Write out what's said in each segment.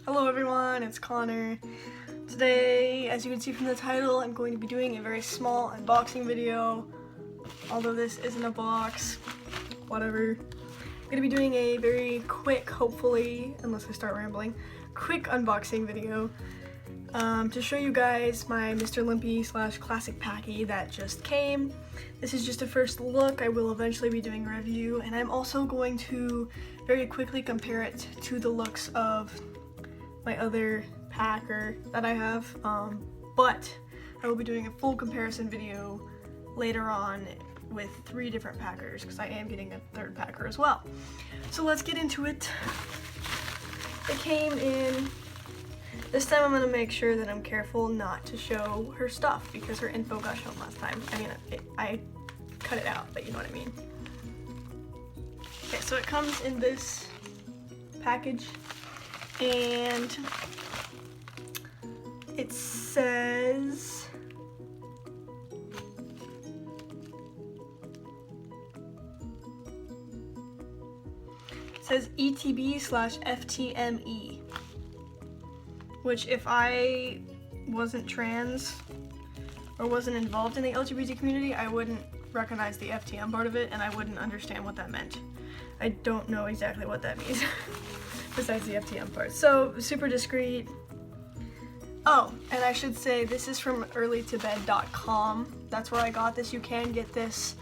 Hello everyone, it's Connor. Today, as you can see from the title, I'm going to be doing a very small unboxing video. Although this isn't a box, whatever. I'm going to be doing a very quick, hopefully, unless I start rambling, quick unboxing video to show you guys my Mr. Limpy / Classic Packy that just came. This is just a first look. I will eventually be doing a review, and I'm also going to very quickly compare it to the looks of my other packer that I have, but I will be doing a full comparison video later on with 3 different packers because I am getting a 3rd packer as well. So let's get into it. It came in, this time I'm going to make sure that I'm careful not to show her stuff because her info got shown last time. I mean, I cut it out, but you know what I mean. Okay, so it comes in this package, and it says ETB/FTME, which if I wasn't trans or wasn't involved in the LGBT community, I wouldn't recognize the FTM part of it, and I wouldn't understand what that meant. I don't know exactly what that means besides the FTM part. So super discreet. Oh, and I should say this is from earlytobed.com. That's where I got this. You can get this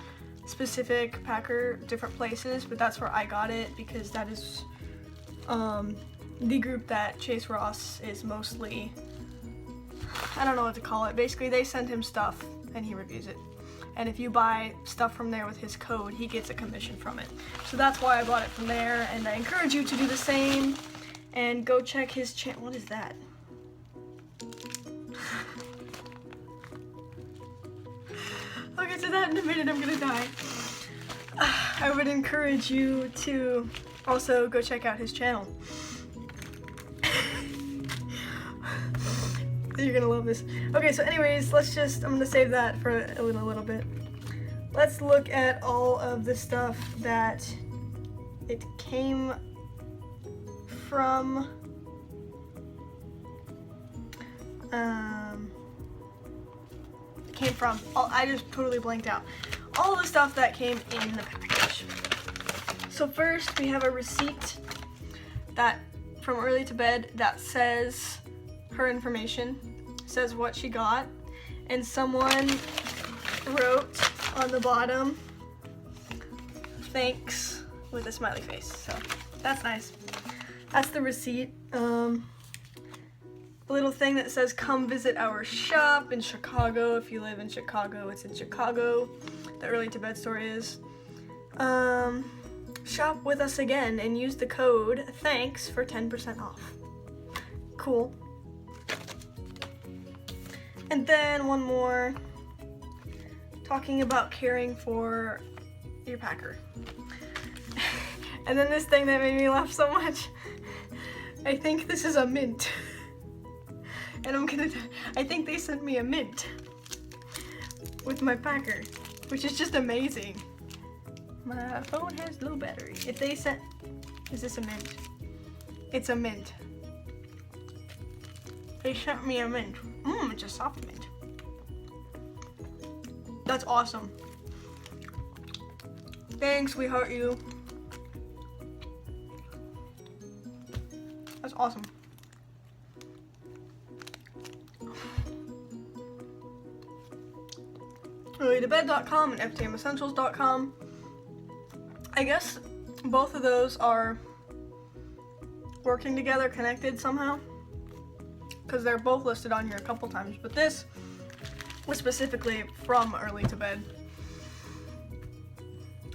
specific packer different places, but that's where I got it because that is the group that Chase Ross is mostly, I don't know what to call it. Basically, they send him stuff and he reviews it. And if you buy stuff from there with his code, he gets a commission from it. So that's why I bought it from there, and I encourage you to do the same and go check his channel. What is that? I'll get to that in a minute, I'm gonna die. I would encourage you to also go check out his channel. You're gonna love this. Okay, so anyways, I'm gonna save that for a little bit. Let's look at all of the stuff that it came from. I just totally blanked out. All the stuff that came in the package. So first we have a receipt that from Early to Bed that says her information, says what she got, and someone wrote on the bottom, "Thanks," with a smiley face. So that's nice. That's the receipt. A little thing that says, "Come visit our shop in Chicago." If you live in Chicago, it's in Chicago. The Early to Bed store is. Shop with us again and use the code THANKS for 10% off. Cool. And then one more, talking about caring for your packer. And then this thing that made me laugh so much. I think this is a mint. And I think they sent me a mint with my packer, which is just amazing. My phone has low battery. If they sent, is this a mint? It's a mint. They sent me a mint. It's a soft mint. That's awesome. Thanks, we heart you. That's awesome. earlytobed.com and ftmessentials.com. I guess both of those are working together, connected somehow, because they're both listed on here a couple times, but this was specifically from Early to Bed.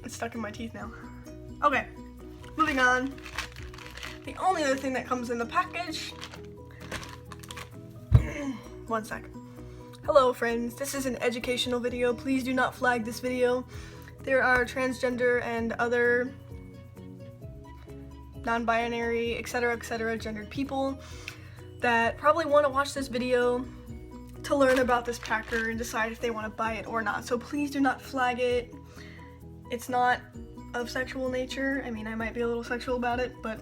It's stuck in my teeth now. Okay, moving on. The only other thing that comes in the package, one sec. Hello friends, this is an educational video. Please do not flag this video. There are transgender and other non-binary, etc., gendered people that probably want to watch this video to learn about this packer and decide if they want to buy it or not. So please do not flag it. It's not of sexual nature. I mean, I might be a little sexual about it, but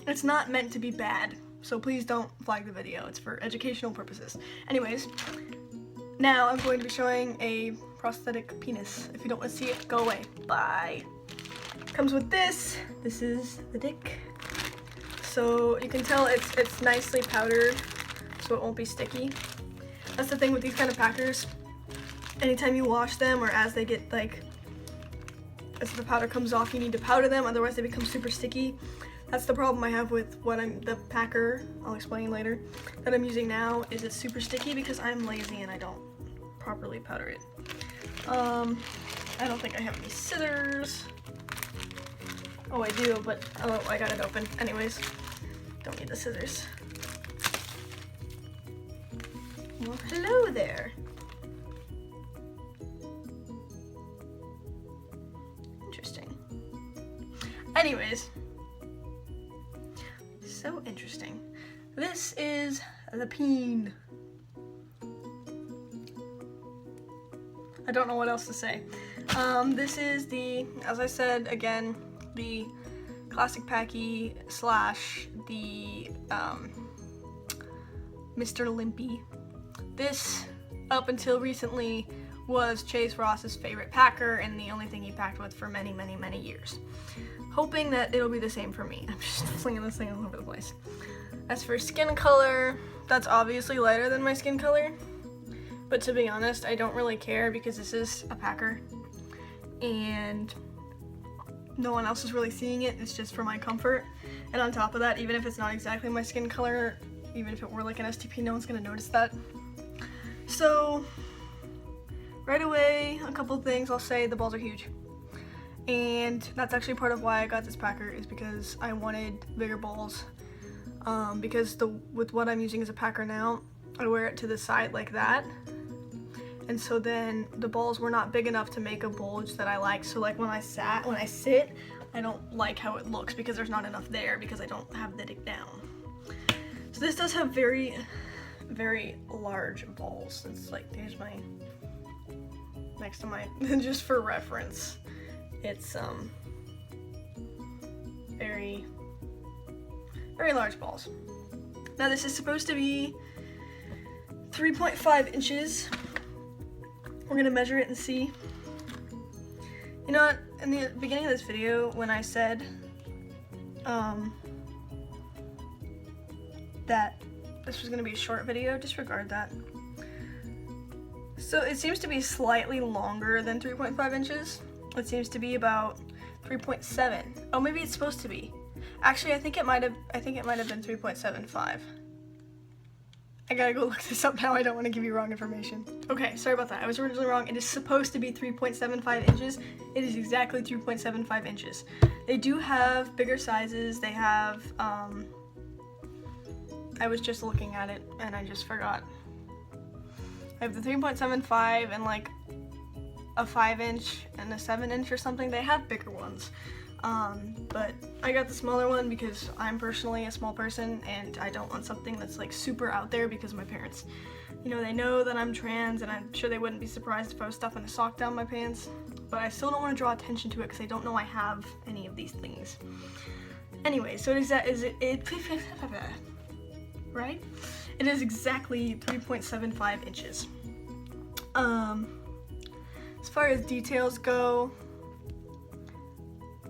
it's not meant to be bad. so please don't flag the video. It's for educational purposes. Anyways, now I'm going to be showing a prosthetic penis. If you don't want to see it, go away. Bye. Comes with this. This is the dick. So you can tell it's nicely powdered, so it won't be sticky. That's the thing with these kind of packers. Anytime you wash them, or as they get like, as the powder comes off, you need to powder them, otherwise they become super sticky. That's the problem I have with the packer, I'll explain later, that I'm using now, is it's super sticky because I'm lazy and I don't properly powder it. I don't think I have any scissors. Oh, I do, but oh, I got it open. Anyways, don't need the scissors. Well, hello there. Interesting. Anyways, so interesting. This is the peen. I don't know what else to say. This is the, as I said again, the classic Packy slash the Mr. Limpy. This, up until recently, was Chase Ross's favorite packer and the only thing he packed with for many, many, many years. Hoping that it'll be the same for me. I'm just slinging this thing all over the place. As for skin color, that's obviously lighter than my skin color. But to be honest, I don't really care because this is a packer. And no one else is really seeing it. It's just for my comfort. And on top of that, even if it's not exactly my skin color, even if it were like an STP, no one's gonna notice that. So, right away, a couple things I'll say. The balls are huge. And that's actually part of why I got this packer, is because I wanted bigger balls. Because with what I'm using as a packer now, I wear it to the side like that. And so then the balls were not big enough to make a bulge that I like. So like when I sit, I don't like how it looks because there's not enough there because I don't have the dick down. So this does have very, very large balls. It's like, there's my, next to my, just for reference, it's very, very large balls. Now this is supposed to be 3.5 inches. We're gonna measure it and see. You know what, in the beginning of this video, when I said that this was gonna be a short video, disregard that. So it seems to be slightly longer than 3.5 inches. It seems to be about 3.7. Oh, maybe it's supposed to be. Actually, I think it might have been 3.75. I gotta go look this up now. I don't want to give you wrong information. Okay, sorry about that. I was originally wrong. It is supposed to be 3.75 inches. It is exactly 3.75 inches. They do have bigger sizes. They have, I was just looking at it and I just forgot. I have the 3.75 and like a 5-inch and a 7-inch or something. They have bigger ones. But I got the smaller one because I'm personally a small person and I don't want something that's like super out there because my parents, you know, they know that I'm trans and I'm sure they wouldn't be surprised if I was stuffing a sock down my pants, but I still don't want to draw attention to it because I don't know I have any of these things. Anyway, so right? It is exactly 3.75 inches. As far as details go,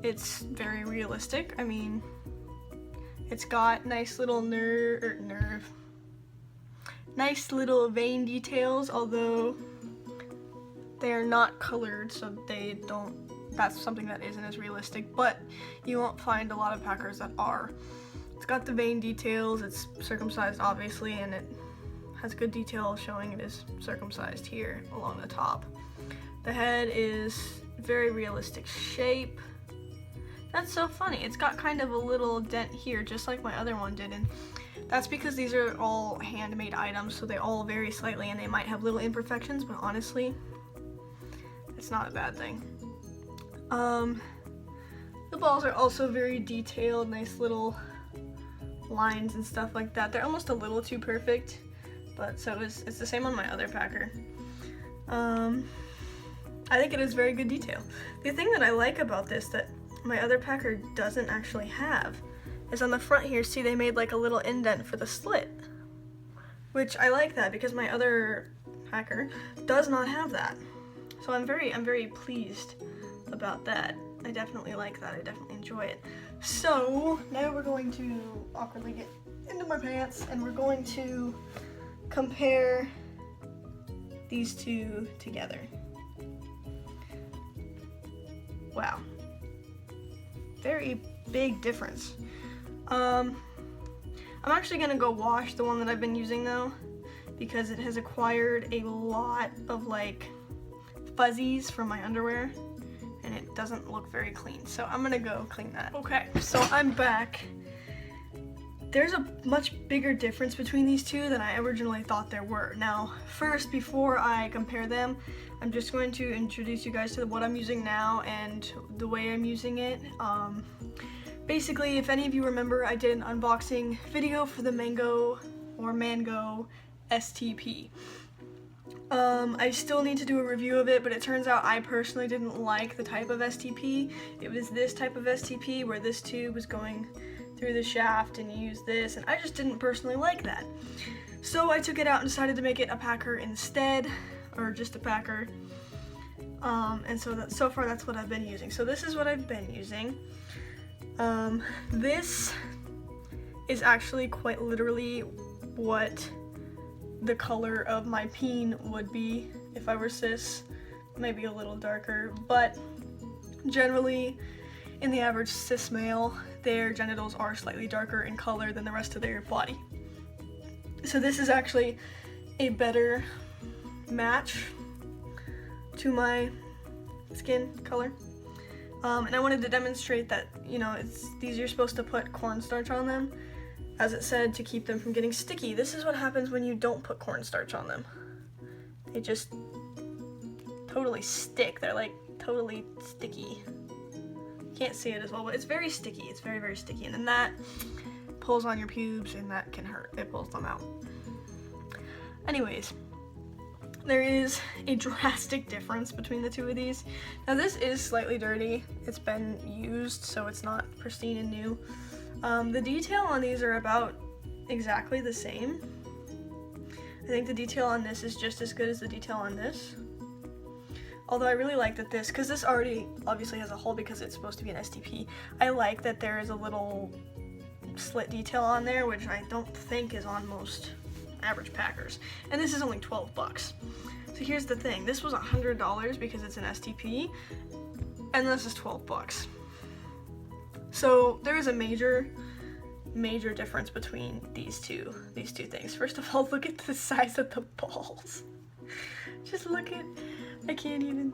it's very realistic. I mean, it's got nice little nice little vein details, although they are not colored, so they don't, that's something that isn't as realistic, but you won't find a lot of packers that are. It's got the vein details, it's circumcised obviously, and it has good detail showing it is circumcised here along the top. The head is very realistic shape. That's so funny. It's got kind of a little dent here, just like my other one did, and that's because these are all handmade items, so they all vary slightly, and they might have little imperfections, but honestly, it's not a bad thing. The balls are also very detailed, nice little lines and stuff like that. They're almost a little too perfect, but so it's the same on my other packer. I think it is very good detail. The thing that I like about this that my other packer doesn't actually have is on the front here, see they made like a little indent for the slit, which I like that because my other packer does not have that. So I'm very pleased about that. I definitely like that. I definitely enjoy it. So now we're going to awkwardly get into my pants and we're going to compare these two together. Wow. Very big difference. I'm actually gonna go wash the one that I've been using though, because it has acquired a lot of like fuzzies from my underwear and it doesn't look very clean. So I'm gonna go clean that. Okay, so I'm back. There's a much bigger difference between these two than I originally thought there were. Now, first, before I compare them, I'm just going to introduce you guys to what I'm using now and the way I'm using it. Basically, if any of you remember, I did an unboxing video for the Mango STP. I still need to do a review of it, but it turns out I personally didn't like the type of STP. It was this type of STP where this tube was going through the shaft and you use this, and I just didn't personally like that. So I took it out and decided to make it a packer instead, or just a packer. And so far that's what I've been using. So this is what I've been using. This is actually quite literally what the color of my peen would be if I were cis, maybe a little darker, but generally in the average cis male, their genitals are slightly darker in color than the rest of their body. So this is actually a better match to my skin color. And I wanted to demonstrate that, you know, these you're supposed to put cornstarch on them, as it said, to keep them from getting sticky. This is what happens when you don't put cornstarch on them. They just totally stick. They're like totally sticky. Can't see it as well, but it's very sticky. It's very sticky, and then that pulls on your pubes and that can hurt. It pulls them out. Anyways, there is a drastic difference between the two of these. Now this is slightly dirty. It's been used, so it's not pristine and new. The detail on these are about exactly the same. I think the detail on this is just as good as the detail on this. Although I really like that this, because this already obviously has a hole because it's supposed to be an STP, I like that there is a little slit detail on there, which I don't think is on most average packers. And this is only 12 bucks. So here's the thing, this was $100 because it's an STP, and this is 12 bucks. So there is a major difference between these two things. First of all, look at the size of the balls. Just look at, I can't even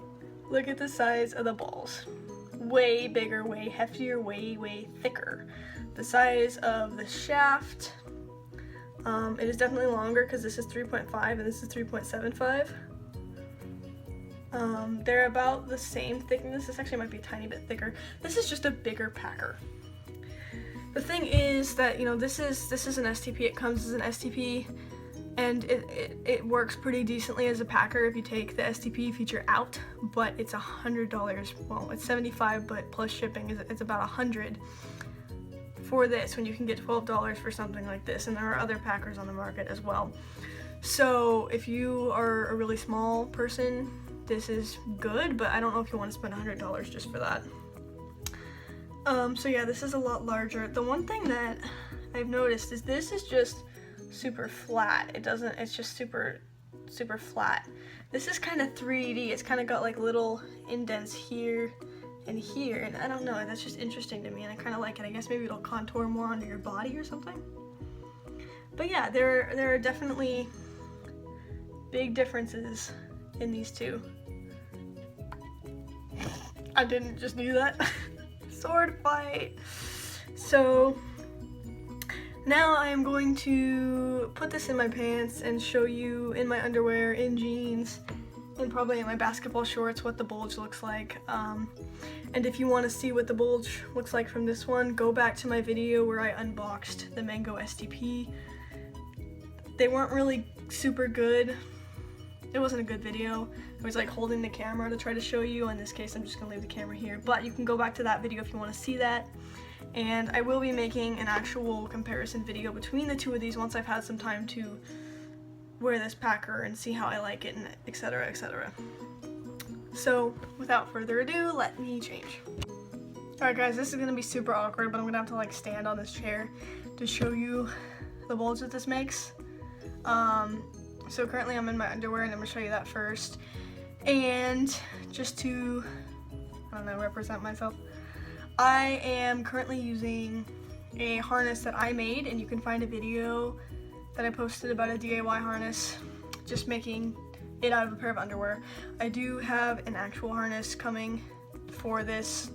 look at the size of the balls. Way bigger, way heftier, way thicker. The size of the shaft, it is definitely longer because this is 3.5 and this is 3.75. They're about the same thickness. This actually might be a tiny bit thicker. This is just a bigger packer. The thing is that, you know, this is an STP. It comes as an STP, and it works pretty decently as a packer if you take the STP feature out. But it's $100. Well, it's $75, but plus shipping it's about $100 for this, when you can get $12 for something like this. And there are other packers on the market as well. So if you are a really small person, this is good, but I don't know if you want to spend $100 just for that. So yeah, this is a lot larger. The one thing that I've noticed is this is just super flat. It's just super flat. This is kind of 3D. It's kind of got like little indents here and here, and I don't know, that's just interesting to me, and I kind of like it. I guess maybe it'll contour more onto your body or something. But yeah, there are definitely big differences in these two. I didn't just do that. Sword fight. So now I am going to put this in my pants and show you in my underwear, in jeans, and probably in my basketball shorts what the bulge looks like. And if you want to see what the bulge looks like from this one, go back to my video where I unboxed the Mango STP. They weren't really super good. It wasn't a good video. I was like holding the camera to try to show you. In this case, I'm just gonna leave the camera here, but you can go back to that video if you want to see that. And I will be making an actual comparison video between the two of these once I've had some time to wear this packer and see how I like it, and etc, etc. So without further ado, let me change. Alright guys, this is going to be super awkward, but I'm going to have to like stand on this chair to show you the bulge that this makes. So currently I'm in my underwear and I'm going to show you that first. And just to, I don't know, represent myself, I am currently using a harness that I made, and you can find a video that I posted about a DIY harness, just making it out of a pair of underwear. I do have an actual harness coming for this.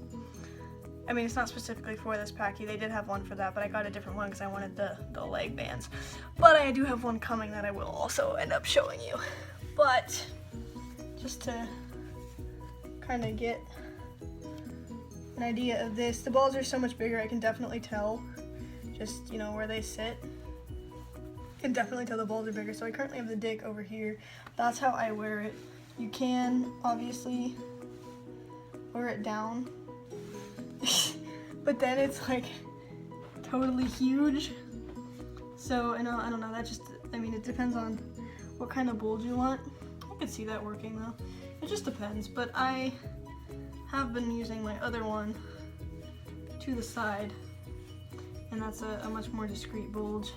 I mean, it's not specifically for this Packy. They did have one for that, but I got a different one because I wanted the leg bands. But I do have one coming that I will also end up showing you. But just to kind of get an idea of this, the balls are so much bigger. I can definitely tell just, you know, where they sit. I can definitely tell the balls are bigger. So I currently have the dick over here. That's how I wear it. You can obviously wear it down. But then it's like totally huge. So I don't know, that just, I mean, it depends on what kind of bulge you want. I could see that working though. It just depends, but I have been using my other one to the side, and that's a much more discreet bulge,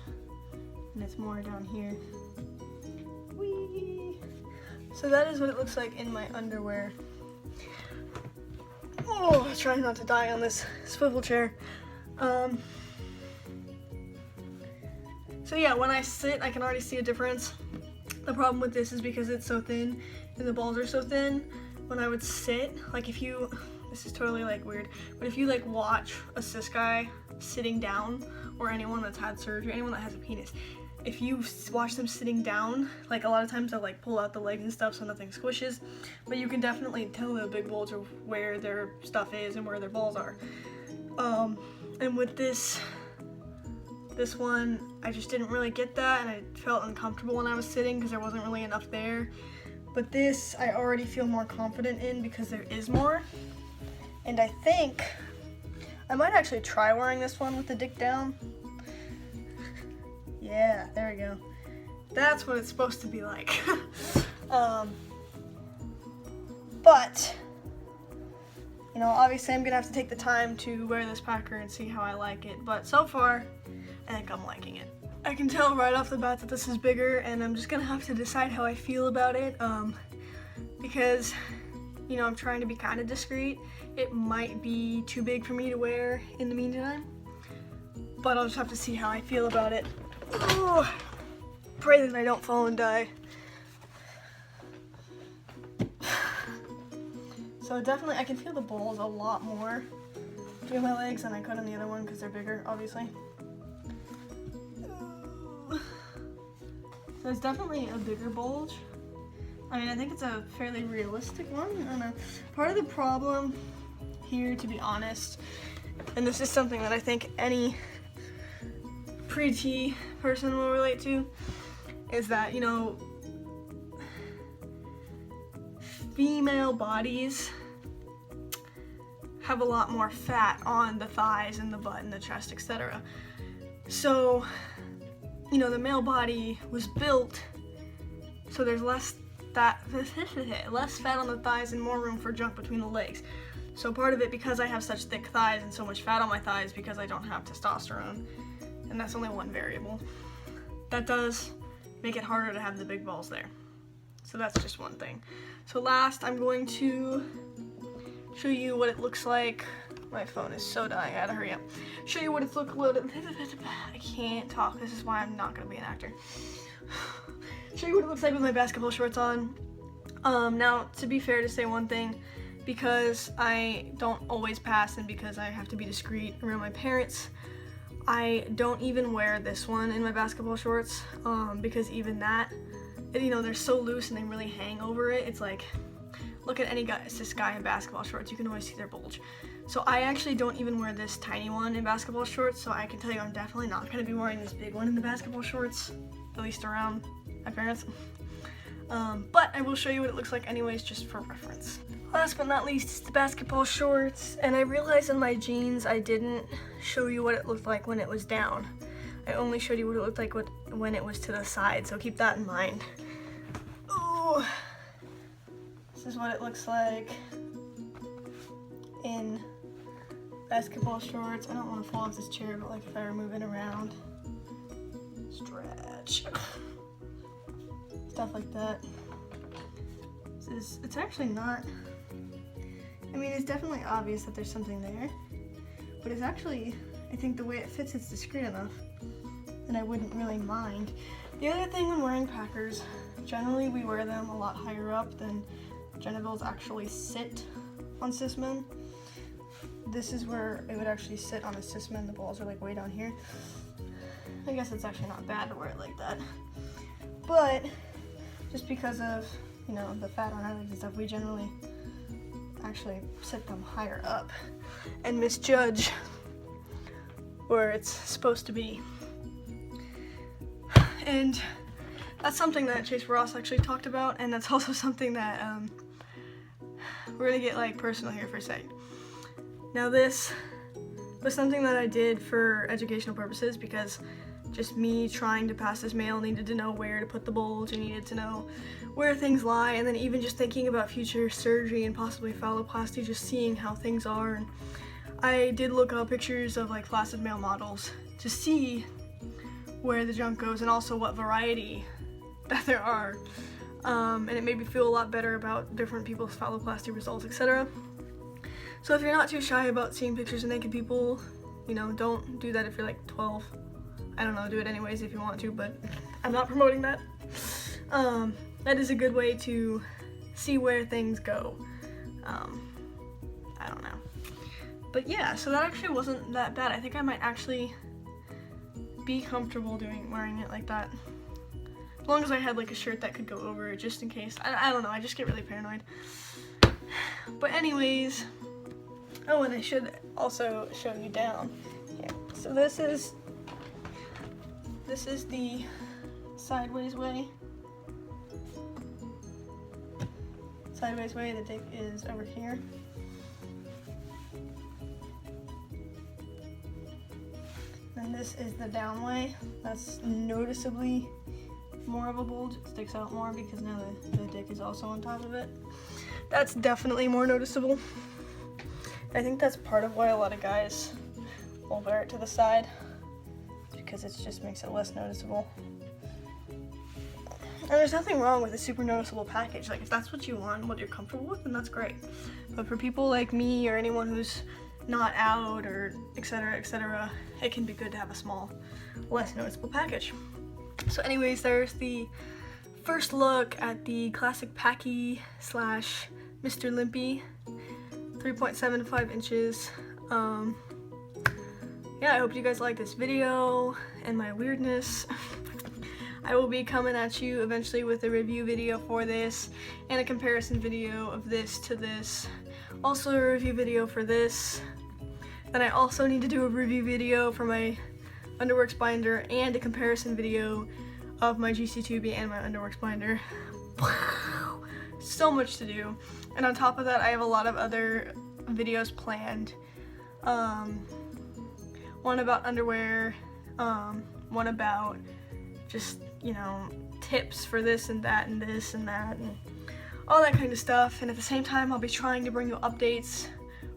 and it's more down here. Whee! So that is what it looks like in my underwear. Oh, trying not to die on this swivel chair. So yeah, when I sit, I can already see a difference. The problem with this is because it's so thin and the balls are so thin, when I would sit, like if you, this is totally like weird, but if you like watch a cis guy sitting down, or anyone that's had surgery, anyone that has a penis, if you watch them sitting down, like a lot of times they'll like pull out the legs and stuff so nothing squishes, but you can definitely tell the big bulge of where their stuff is and where their balls are. And with this one, I just didn't really get that, and I felt uncomfortable when I was sitting because there wasn't really enough there. But this, I already feel more confident in because there is more. And I think I might actually try wearing this one with the dick down. Yeah, there we go. That's what it's supposed to be like. But, you know, obviously I'm gonna have to take the time to wear this packer and see how I like it. But so far, I think I'm liking it. I can tell right off the bat that this is bigger, and I'm just gonna have to decide how I feel about it. Because, you know, I'm trying to be kind of discreet. It might be too big for me to wear in the meantime, but I'll just have to see how I feel about it. Oh, pray that I don't fall and die. So definitely, I can feel the balls a lot more between my legs than I could on the other one because they're bigger, obviously. So it's definitely a bigger bulge. I mean, I think it's a fairly realistic one. I don't know. Part of the problem here, to be honest, and this is something that I think any pre-T person will relate to, is that, you know, female bodies have a lot more fat on the thighs and the butt and the chest, etc. So, you know, the male body was built so there's less fat on the thighs and more room for junk between the legs. So part of it, because I have such thick thighs and so much fat on my thighs, because I don't have testosterone, and that's only one variable, that does make it harder to have the big balls there. So that's just one thing. So last, I'm going to show you what it looks like. My phone is so dying, I gotta hurry up. Show you what it's I can't talk, this is why I'm not gonna be an actor. Show you what it looks like with my basketball shorts on. Now, to be fair, to say one thing, because I don't always pass and because I have to be discreet around my parents, I don't even wear this one in my basketball shorts, because even that, you know, they're so loose and they really hang over it. It's like, look at any guy, cis guy in basketball shorts, you can always see their bulge. So I actually don't even wear this tiny one in basketball shorts, so I can tell you I'm definitely not going to be wearing this big one in the basketball shorts, at least around my parents. But I will show you what it looks like anyways, just for reference. Last but not least is the basketball shorts, and I realized in my jeans I didn't show you what it looked like when it was down. I only showed you what it looked like when it was to the side, so keep that in mind. Ooh. This is what it looks like in basketball shorts. I don't want to fall off this chair, but like if I were moving around, stretch, stuff like that. It's actually not, I mean, it's definitely obvious that there's something there, but it's actually, I think the way it fits, it's discreet enough, and I wouldn't really mind. The other thing when wearing Packers, generally we wear them a lot higher up than genitals actually sit on cis men. This is where it would actually sit on a cis men. The balls are like way down here. I guess it's actually not bad to wear it like that, but just because of, you know, the fat on our legs and stuff, we generally actually sit them higher up and misjudge where it's supposed to be. And that's something that Chase Ross actually talked about, and that's also something that we're gonna get like personal here for a second. Now this was something that I did for educational purposes, because just me trying to pass as male needed to know where to put the bulge and needed to know where things lie, and then even just thinking about future surgery and possibly phalloplasty, just seeing how things are. And I did look up pictures of like flaccid male models to see where the junk goes and also what variety that there are, and it made me feel a lot better about different people's phalloplasty results, etc. So if you're not too shy about seeing pictures of naked people, you know, don't do that if you're like 12. I don't know, do it anyways if you want to, but I'm not promoting that. That is a good way to see where things go. I don't know. But yeah, so that actually wasn't that bad. I think I might actually be comfortable wearing it like that. As long as I had like a shirt that could go over it, just in case. I don't know, I just get really paranoid. But anyways, oh, and I should also show you down here. So this is the sideways way. Sideways way, the dick is over here. And this is the down way. That's noticeably more of a bulge. It sticks out more because now the dick is also on top of it. That's definitely more noticeable. I think that's part of why a lot of guys will wear it to the side, because it just makes it less noticeable. And there's nothing wrong with a super noticeable package. Like, if that's what you want and what you're comfortable with, then that's great. But for people like me or anyone who's not out or etc., it can be good to have a small, less noticeable package. So anyways, there's the first look at the classic Packy / Mr. Limpy, 3.75 inches. Yeah, I hope you guys like this video and my weirdness. I will be coming at you eventually with a review video for this and a comparison video of this to this. Also a review video for this. Then I also need to do a review video for my Underworks binder and a comparison video of my GC tubing and my Underworks binder. So much to do. And on top of that, I have a lot of other videos planned. One about underwear, one about just, you know, tips for this and that and this and that and all that kind of stuff. And at the same time, I'll be trying to bring you updates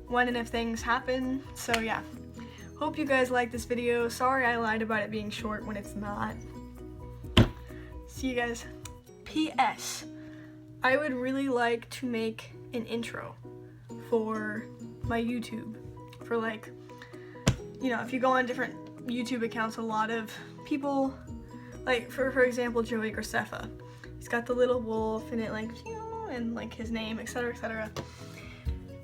when and if things happen. So yeah, hope you guys like this video. Sorry I lied about it being short when it's not. See you guys. P.S. I would really like to make an intro for my YouTube. For like, you know, if you go on different YouTube accounts, a lot of people, like for example, Joey Graceffa. He's got the little wolf and it like, and like his name, etc., etc.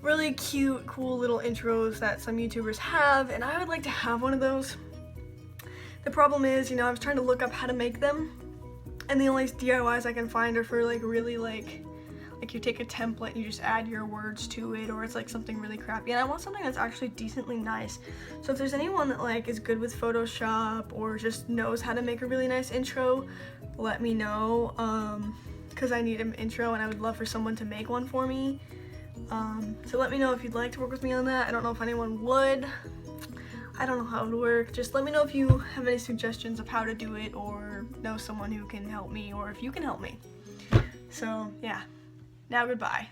Really cute, cool little intros that some YouTubers have, and I would like to have one of those. The problem is, you know, I was trying to look up how to make them, and the only DIYs I can find are for like really like you take a template and you just add your words to it, or it's like something really crappy, and I want something that's actually decently nice. So if there's anyone that like is good with Photoshop or just knows how to make a really nice intro, let me know, because I need an intro and I would love for someone to make one for me. So let me know if you'd like to work with me on that. I don't know if anyone would. I don't know how it would work. Just let me know if you have any suggestions of how to do it, or know someone who can help me, or if you can help me. So yeah, now goodbye.